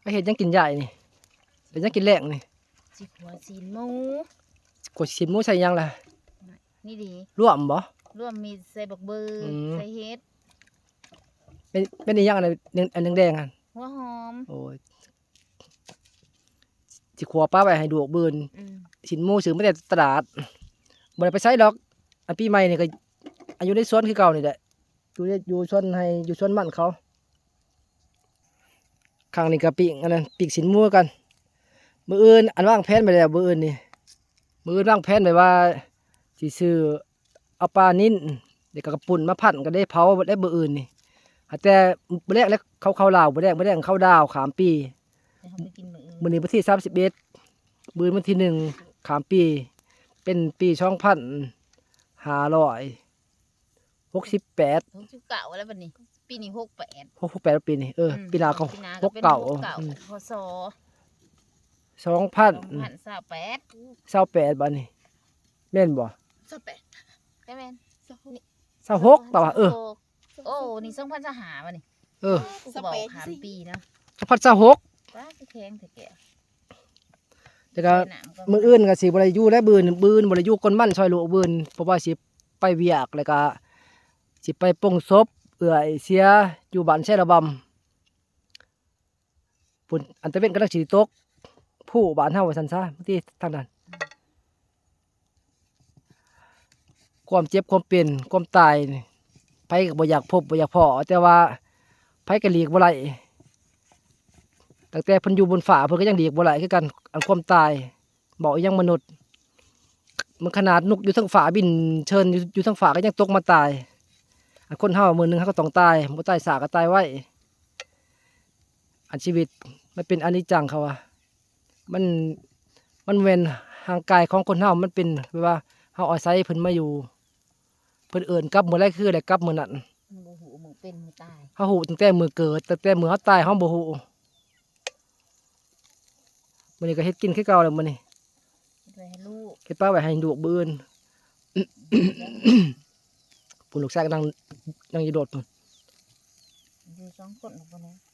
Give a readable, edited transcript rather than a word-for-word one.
ก็เห็ดยังกินใหญ่นี่เห็ดยังกินแรงนี่ สิหัวซีนหมู กดสินหมูใส่ยังล่ะ นี่ดี ร่วมบ่ ร่วมมีใส่บักเบือใส่เฮ็ด เป็นอีหยังอันอันแดงๆอ่ะ หัวหอม โอ้ยสิขัวป้าไว้ให้ดวกเบิ่นสินหมูซื้อมาแต่ตลาดบ่ได้ไปใช้ดอกอันปีใหม่นี่ก็อายุในสวนคือเก่านี่แหละอยู่สวนให้อยู่สวนมันเขาข้างนี้ก็ปิ้งอันนั้นปิ้งสินหมูกันมื้ออื่นอันวางแผนไปแล้วมื้ออื่นนี่มื้ออื่นวางแผนไว้ว่าสิซื้อเอาปลานิ่นเดี๋ยวก็กระปุ่นมาผัดก็ได้เผาได้มื้ออื่นนี่แต่มื้อแรกแล้วเข้าลาวมื้อแรกเข้าดาวขามปี เดี๋ยวเราไปกินมื้ออื่น มื้อนี้วันที่31มื้อวันที่1ขามปี เป็นปี2568 ผมสิเก่าแล้วบัดนี้ ปีนี้68 68ปีนี่ปีหน้าก็ ปีหน้ 69 พศ 2028 2028 บัดนี้แม่นบ่ ใช่แม่น 26ต่อโอ้นี่2025บัดนี้ 2026 บอกขามปีเนาะ 2026 ว้าสิแข็งแท้แก่ แต่ก็มื้ออื่นก็สิบ่ได้อยู่และบืนบ่ได้อยู่ก้นมันซอยลูกบืนเพราะว่าสิไปเวียกแล้วก็สิไปปลงศพเอื้อยเสียอยู่บ้านแช่ระบำปุ่นอันตะเวนกำลังสิตกผู้บ้านเฮาว่าซั่นซะบางทีทางนั้นความเจ็บความเป็นความตายนี่ไผก็บ่อยากพบบ่อยากพ้อแต่ว่าไผก็หลีกบ่ได้ตั้งแต่เพิ่นอยู่บนฟ้าเพิ่นก็ยังหลีกบ่ได้คือกันอันความตายบอกอีหยังมนุษย์มันขนาดนกอยู่ทั้งฟ้าบินเชิญอยู่ทั้งฟ้าก็ยังตกมาตายอันคนเฮามื้อนึงเขาก็ต้องตายบ่ตายซากก็ตายไว้อันชีวิตมันเป็นอนิจจังเขาว่ามันเว้นห่างกายของคนเฮามันเป็นแบบว่าเฮาอาศัยเพิ่นมาอยู่เพิ่นเอิ้นกลับมื้อใดคือได้กลับมื้อนั้น มันบ่หูมือเป็นมือตาย เฮาฮู้ตั้งแต่มื้อเกิดตั้งแต่มื้อเฮาตายเฮาบ่ฮู้มื้อนี้ก็เฮ็ดกินคือเก่าแล้วมื้อนี้ เฮ็ดไว้ให้ลูก เฮ็ดปลาไว้ให้ลูกเบิ่น ผู้ลูกชายก็นั่งอยู่โดดพุ่น อยู่2คนบ่นะ